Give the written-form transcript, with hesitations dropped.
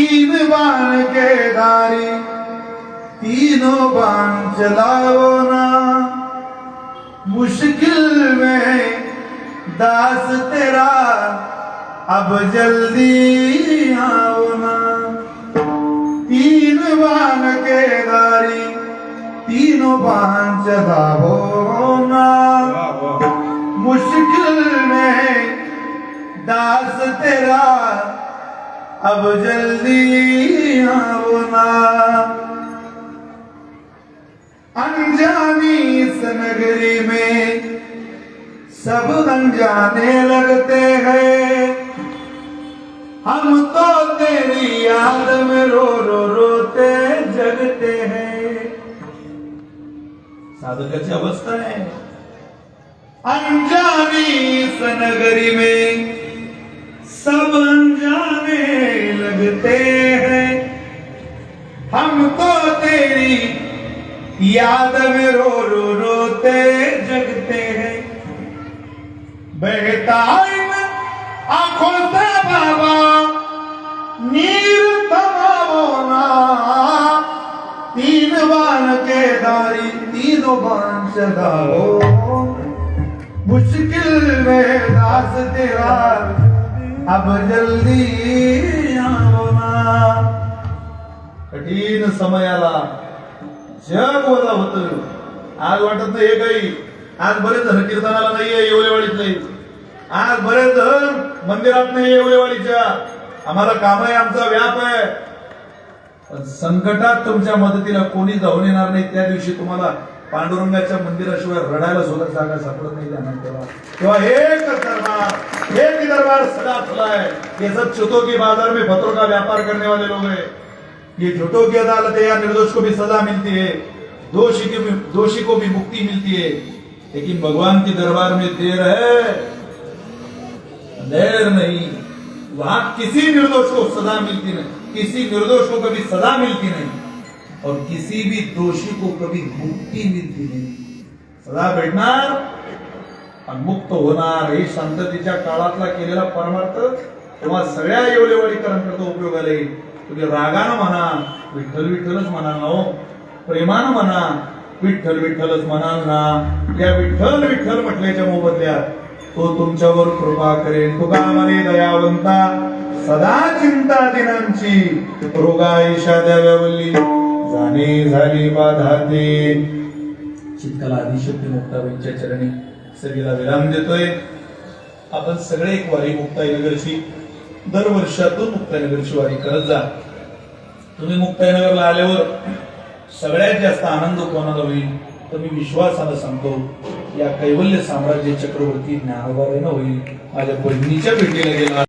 तीन बाण के धारी तीनों बाण चलाओ ना, मुश्किल में दास तेरा अब जल्दी आओ ना। तीन बाण के धारी तीनों बाण चलाओ ना, मुश्किल में दास तेरा अब जल्दी आओ ना। अनजानी इस नगरी में सब अनजाने लगते हैं, हम तो तेरी याद में रो रो रोते जगते हैं। साधकाची अवस्था है। अनजानी इस नगरी में सब अनजाने लगते हैं, हम तो तेरी याद में रो रो रोते जगते हैं। बहता इन आंखों से बाबा नीर थमाओ ना, तीन बाण के धारी तीनों बाण चलाओ, मुश्किल में दास तेरा अब जल्दी आओ ना। कठीण समयाला जग ओला होत, आज वाटत नाही हे काही, आज बरेच जण कीर्तनाला नाहीये येवलेवाडीत नाही, आज बरेच जण मंदिरात नाही येवलेवाडीच्या, आम्हाला काम आहे, आमचा व्याप आहे, पण संकटात तुमच्या मदतीला कोणी धावून येणार नाही। त्या दिवशी तुम्हाला पांडुरंगाच्या मंदिराशिवाय रडायला सुद्धा जागा सापडत नहीं जाना। तेव्हा एक दरबार सदा खुला है। ये सब छूतों के बाजार में पत्रों का व्यापार करने वाले लोग हैं। ये झूठों की अदालत है, या निर्दोष को भी सजा मिलती है, दोषी को भी मुक्ति मिलती है, लेकिन भगवान के दरबार में देर है, देर नहीं। वहां किसी निर्दोष को सजा मिलती नहीं, किसी निर्दोष को कभी सजा मिलती नहीं, और किसी भी दोषी को कभी मुक्ति मिलती नहीं। सदा भेटणार आणि मुक्त होणार। हे शांततेच्या काळातला केलेला परमार्थ तेव्हा सगळ्या येवलेवाडीकरांकरता उपयोगाला येईल। तुम्ही रागानं म्हणा, विठ्ठल विठ्ठलच म्हणाल ना, हो प्रेमानं म्हणा, विठ्ठल विठ्ठलच म्हणाल ना, या विठ्ठल विठ्ठल म्हटल्याच्या मोबदल्यात तो तुमच्यावर कृपा करेल। तुका म्हणे दयावंता सदा चिंता दिनांची, रोगाईशा द्याव्यावल्ली जाणे झाली बाधाते। चित्काला आदिशक्ती मुक्ताबाईंच्या चरणी सगळीला विराम देतोय। आपण सगळे एक वारी मुक्ताईनगरची दरवर्षातून मुक्ताईनगरची वारी करत जा। तुम्ही मुक्ताईनगरला आल्यावर सगळ्यात जास्त आनंद कोणाला होईल तर मी विश्वासानं सांगतो, या कैवल्य साम्राज्य चक्रवर्ती ज्ञानोबाबाईंना होईल। माझ्या बहिणीच्या भेटीला गेला